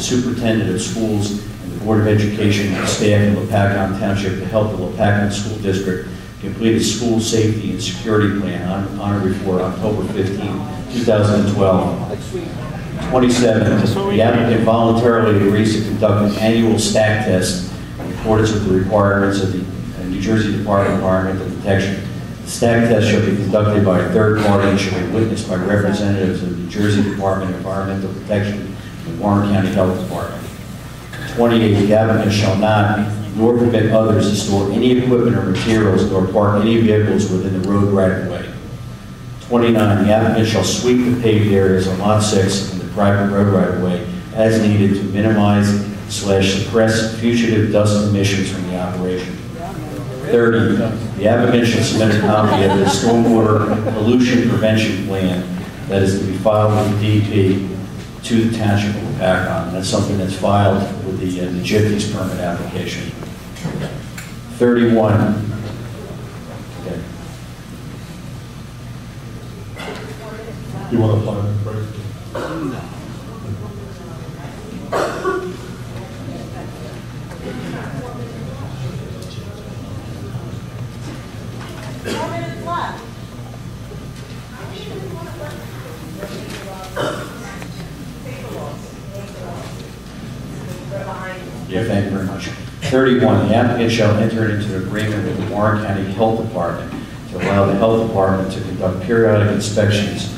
superintendent of schools and the Board of Education and staff in Lopatcong Township to help the Lopatcong School District complete its school safety and security plan on or before October 15, 2012. 27, the applicant voluntarily agrees to conduct an annual stack test in accordance with the requirements of the New Jersey Department of Environmental Protection. The stack test shall be conducted by a third party and shall be witnessed by representatives of the New Jersey Department of Environmental Protection and Warren County Health Department. 28, the applicant shall not, nor permit others to store any equipment or materials nor park any vehicles within the road right-of-way. 29, the applicant shall sweep the paved areas on Lot 6 in the private road right-of-way as needed to minimize/suppress fugitive dust emissions from the operation. 30, the applicant should submit a copy of the stormwater pollution prevention plan that is to be filed with the DEP to the Township of Lopatcong. That's something that's filed with the Jiffy's permit application. 31. Okay. You want to apply that, right? No. Yeah, thank you very much. 31, the applicant shall enter into an agreement with the Warren County Health Department to allow the Health Department to conduct periodic inspections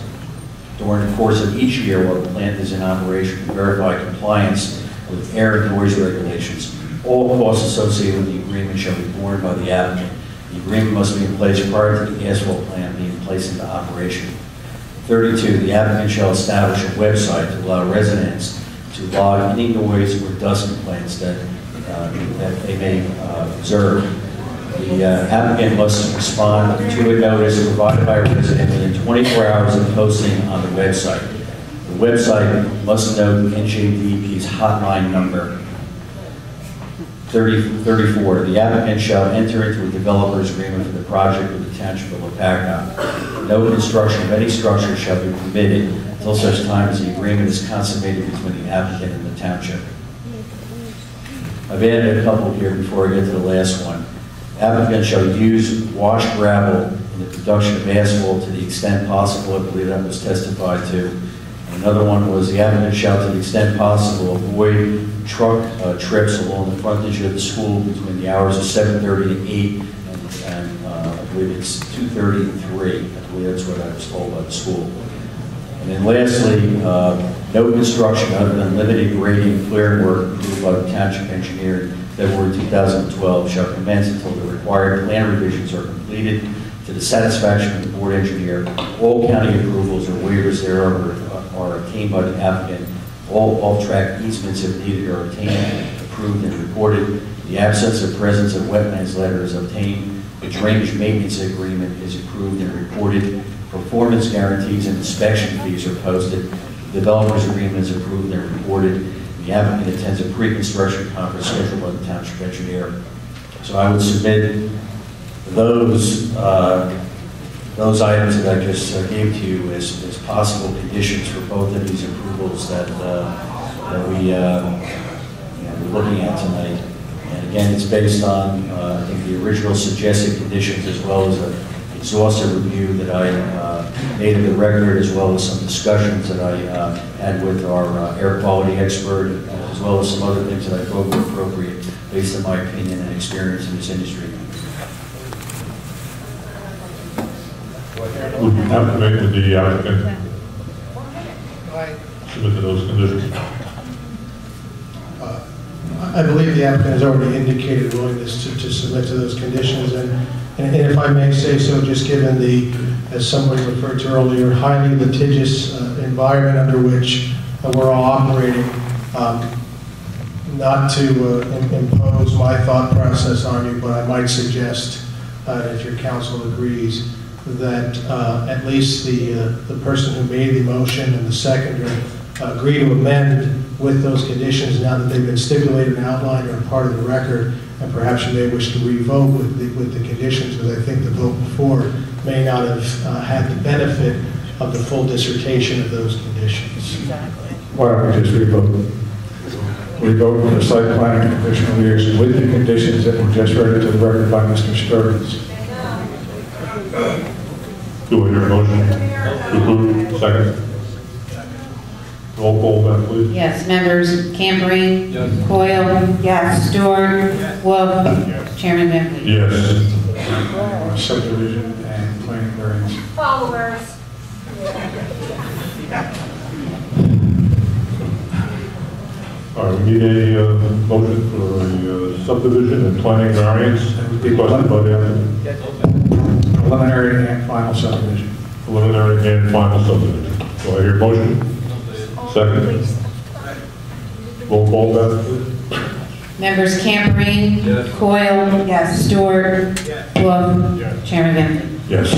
during the course of each year while the plant is in operation to verify compliance with air and noise regulations. All costs associated with the agreement shall be borne by the applicant. The agreement must be in place prior to the asphalt plant being placed into operation. 32, the applicant shall establish a website to allow residents to log any noise or dust complaints that they may observe. The applicant must respond to a notice provided by a resident within 24 hours of posting on the website. The website must note NJDEP's hotline number. 34, the applicant shall enter into a developer's agreement for the project with the Township of Lopatcong. No construction of any structure shall be permitted until such time as the agreement is consummated between the applicant and the township. I've added a couple here before I get to the last one. Applicant shall use washed gravel in the production of asphalt to the extent possible. I believe that was testified to. Another one was the applicant shall, to the extent possible, avoid truck trips along the frontage of the school between the hours of 7:30 to 8 and I believe it's 2:30 and 3. I believe that's what I was told by the school. And then lastly, no construction other than limited grading and clearing work approved by the township engineer in February 2012 shall commence until the required plan revisions are completed to the satisfaction of the board engineer. All county approvals or waivers thereof are obtained by the applicant. All off-track easements, if needed, are obtained, approved, and reported. The absence or presence of wetlands letter is obtained. The drainage maintenance agreement is approved and reported. Performance guarantees and inspection fees are posted. The developer's agreement is approved and reported. The applicant attends a pre-construction conference scheduled by the township engineer. So I would submit those items that I just gave to you as possible conditions for both of these approvals that we're looking at tonight. And again, it's based on I think the original suggested conditions as well as an exhaustive review that I made of the record, as well as some discussions that I had with our air quality expert, as well as some other things that I thought were appropriate based on my opinion and experience in this industry. Would you have to make with the applicant submit to those conditions? I believe the applicant has already indicated willingness to submit to those conditions, and if I may say so, just given the, as somebody referred to earlier, highly litigious environment under which we're all operating, not to impose my thought process on you, but I might suggest, if your counsel agrees, that at least the person who made the motion and the seconder agree to amend with those conditions now that they've been stipulated and outlined or part of the record, and perhaps you may wish to revote with the conditions, because I think the vote before may not have had the benefit of the full dissertation of those conditions. Exactly. Why don't we just revote? we vote for the site plan and conditional use with the conditions that were just read into the record by Mr. Sturgis. Do we hear a motion to approve? Second. Roll call, then, please. Yes, members Cambrine. Yes. Coyle. Yes. Stewart. Wolf. Yes. Chairman Van Lee. Yes. Subdivision and planning variance. Followers. All right, we need a motion for a subdivision and planning variance requested by the applicant. Preliminary and final subdivision. Preliminary and final subdivision. Do I hear a motion? Second. Roll call, Beth, please. Members Cambrine. Yes. Coyle. Yes. Stewart. Wolf. Yes. Chairman Van Lee. Yes.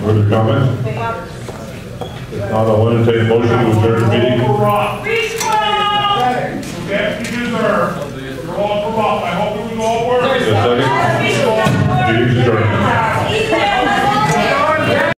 Further comments? If not, I'll entertain a motion to adjourn the meeting. Yes, you deserve. You're all for rock. I hope it was all worth it. Yes, second.